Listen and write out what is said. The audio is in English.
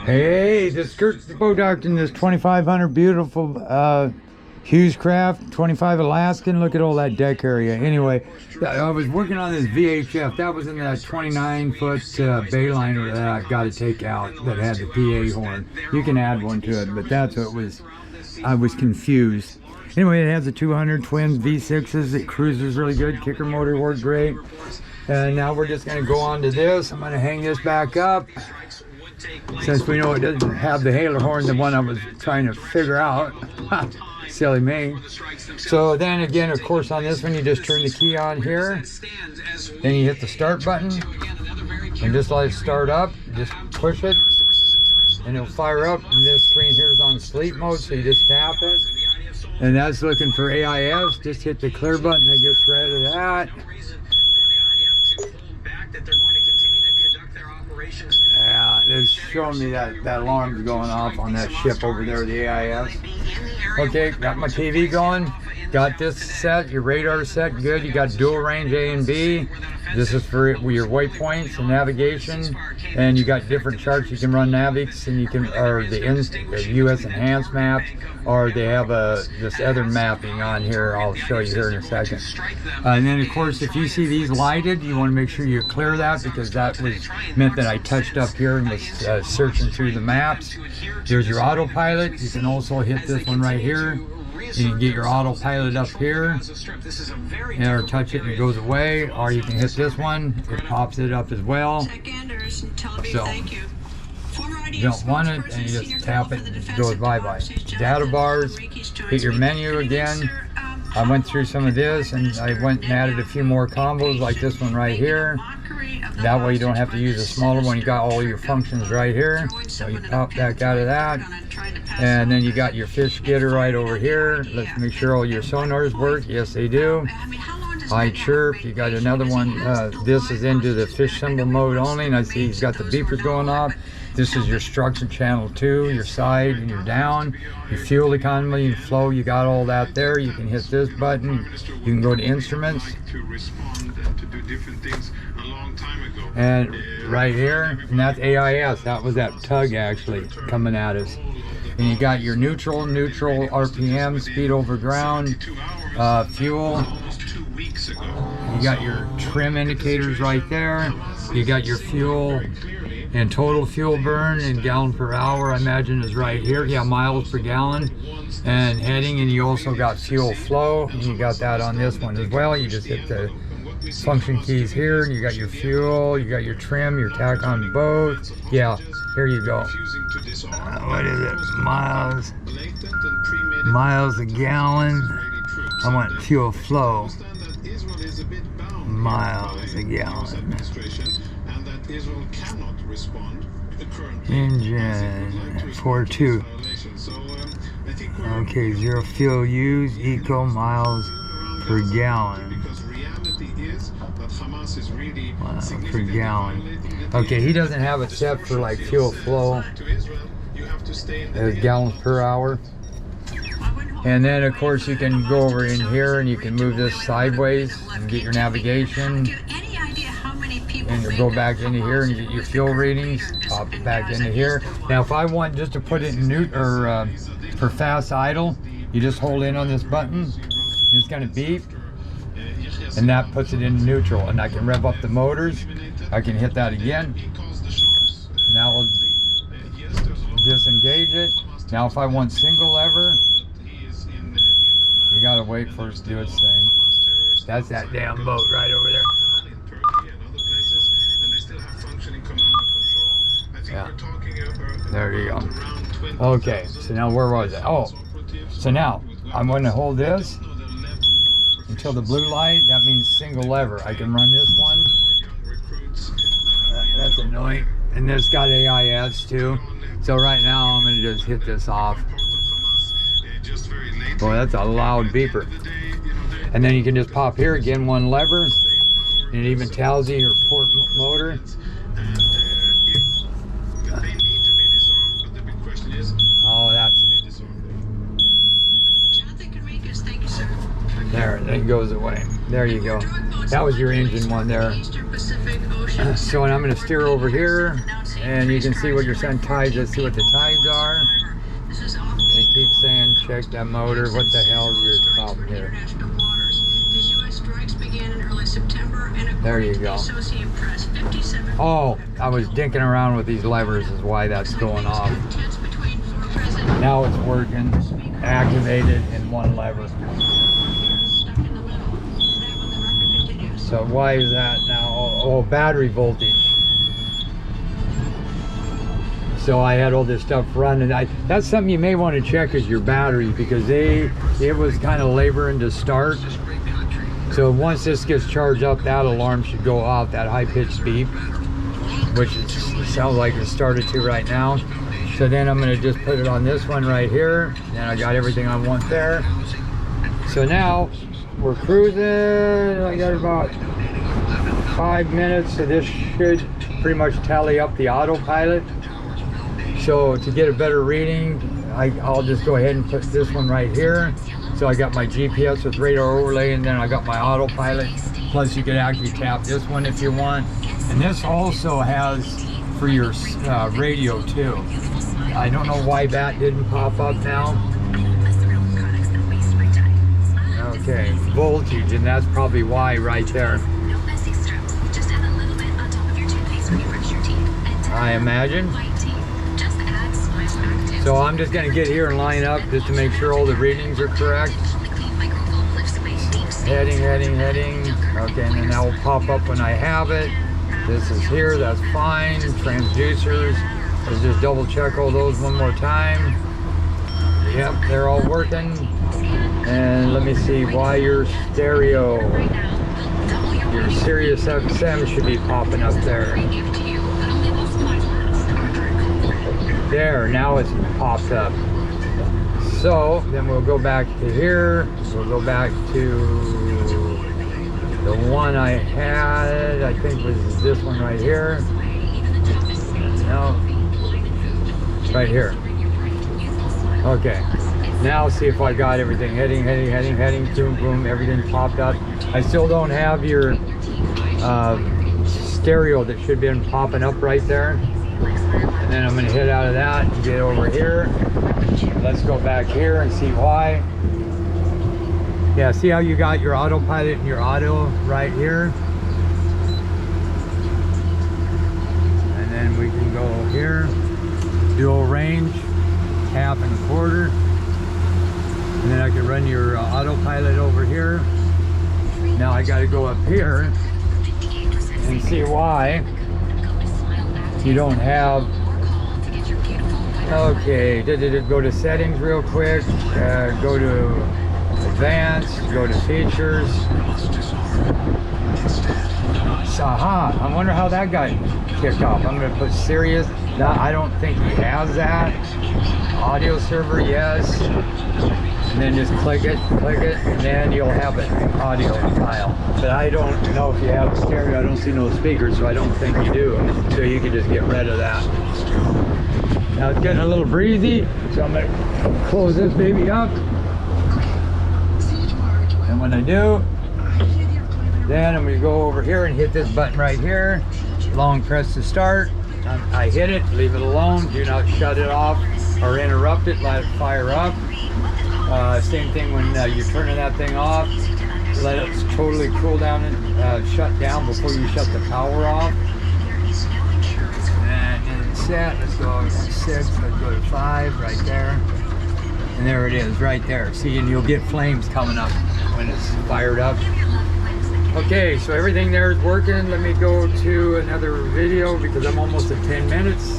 Hey, this Kurt's the boat doctor in this 2500 beautiful hewescraft 25 Alaskan. Look at all that deck area. Anyway, I was working on this VHF. That was in that 29-foot bay liner that I've got to take out that had the PA horn. You can add one to it, but that's what it was. I was confused. Anyway, it has the 200 twin V6s. It cruises really good. Kicker motor worked great. And now we're just going to go on to this. I'm going to hang this back up. Since we know it doesn't have the hailer horn, the one I was trying to figure out. Silly me. So then again, of course, on this one, you just turn the key on here. Then you hit the start button. And just let it start up. Just push it. And it'll fire up. And this screen here is on sleep mode, so you just tap it. And that's looking for AIS. Just hit the clear button that gets rid of that. Yeah, it's showing me that alarm's going off on that ship over there, the AIS. Okay, got my TV going. Got this set, your radar set, good. You got dual range A and B. This is for your waypoints and navigation. And you got different charts. You can run Navix, and you can, or the US enhanced map, or they have this other mapping on here. I'll show you here in a second. And then of course, if you see these lighted, you want to make sure you clear that, because that was meant that I touched up here and was searching through the maps. There's your autopilot. You can also hit this one right here. You can get your autopilot up here, or touch it and it goes away, or you can hit this one, it pops it up as well. So you don't want it, and you just tap it and it goes bye-bye. Data bars, hit your menu again. I went through some of this, and I went and added a few more combos like this one right here. That way you don't have to use a smaller one. You got all your functions right here. So you pop back out of that. And then you got your fish getter right over here. Let's make sure all your sonars work. Yes, they do. High chirp. You got another one. This is into the fish symbol mode only. And I see he's got the beepers going off. This is your structure channel 2, your side and your down, your fuel economy and flow. You got all that there. You can hit this button. You can go to instruments. And right here, and that's AIS. That was that tug actually coming at us. And you got your neutral RPM, speed over ground, fuel. You got your trim indicators right there. You got your fuel and total fuel burn in gallon per hour, I imagine, is right here. Yeah, miles per gallon and heading. And you also got fuel flow, and you got that on this one as well. You just hit the function keys here. You got your fuel, you got your trim, your tack on both. Yeah, here you go. What is it? Miles a gallon. I want fuel flow. Miles a gallon. Engine 4.2. Okay, 0 fuel use, eco miles per gallon. Miles per gallon. Okay, he doesn't have it set for like fuel flow. Gallons per hour. And then of course you can go over in here and you can move this sideways and get your navigation. And you'll go back into here and get your fuel readings. Pop it back into here. Now if I want just to put it in for fast idle, you just hold in on this button. It's gonna beep. And that puts it in neutral. And I can rev up the motors. I can hit that again. And that will disengage it. Now if I want single lever, you gotta wait for it to do its thing. That's that damn boat right over there. Yeah, there you go. Okay, so now where was it? Oh, so now I'm going to hold this until the blue light. That means single lever. I can run this one. That's annoying. And this got AIS too. So right now I'm going to just hit this off. Boy, that's a loud beeper. And then you can just pop here again, one lever, and it even tells you your port motor. Oh, that's there. It goes away. There you go. That was your engine one there. So, and I'm going to steer over here. And you can see what your sun tides. Let's see what the tides are. They keep saying check that motor. What the hell is your problem here? There you go. Oh, I was dinking around with these levers is why that's going off. Now it's working, activated in one lever. So why is that now? Oh, battery voltage. So I had all this stuff running. That's something you may want to check is your batteries, because it was kind of laboring to start. So once this gets charged up, that alarm should go off, that high-pitched beep, which it sounds like it started to right now. So then I'm going to just put it on this one right here, and I got everything I want there. So now we're cruising. I got about 5 minutes, so this should pretty much tally up the autopilot. So to get a better reading, I'll just go ahead and put this one right here. So I got my GPS with radar overlay, and then I got my autopilot. Plus you can actually tap this one if you want. And this also has for your radio too. I don't know why that didn't pop up now. Okay, voltage, and that's probably why right there. I imagine. So I'm just going to get here and line up just to make sure all the readings are correct. Heading. Okay, and then that will pop up when I have it. This is here, that's fine. Transducers. Let's just double check all those one more time. Yep, they're all working. And let me see why your stereo, your Sirius XM should be popping up there. There, now it's popped up. So then we'll go back to here. We'll go back to the one I had. I think was this one right here. No, right here. Okay. Now see if I got everything. Heading. Boom, boom. Everything popped up. I still don't have your stereo that should have been popping up right there. And then I'm going to hit out of that and get over here. Let's go back here and see why. Yeah, see how you got your autopilot and your auto right here? And then we can go here, dual range, half and a quarter. And then I can run your autopilot over here. Now I got to go up here and see why you don't have. Okay, go to settings real quick, go to advanced, go to features. Aha, I wonder how that got kicked off. I'm going to put Sirius. No, I don't think he has that. Audio server, yes. And then just click it, and then you'll have an audio file. But I don't know if you have stereo. I don't see no speakers, so I don't think you do. So you can just get rid of that. Now it's getting a little breezy, so I'm going to close this baby up. And when I do, then I'm going to go over here and hit this button right here. Long press to start. I hit it, leave it alone. Do not shut it off or interrupt it. Let it fire up. Same thing when you're turning that thing off. Let it totally cool down and shut down before you shut the power off. And it's set. Let's go to 6. Let's go to 5 right there. And there it is right there. See, and you'll get flames coming up when it's fired up. Okay, so everything there is working. Let me go to another video because I'm almost at 10 minutes.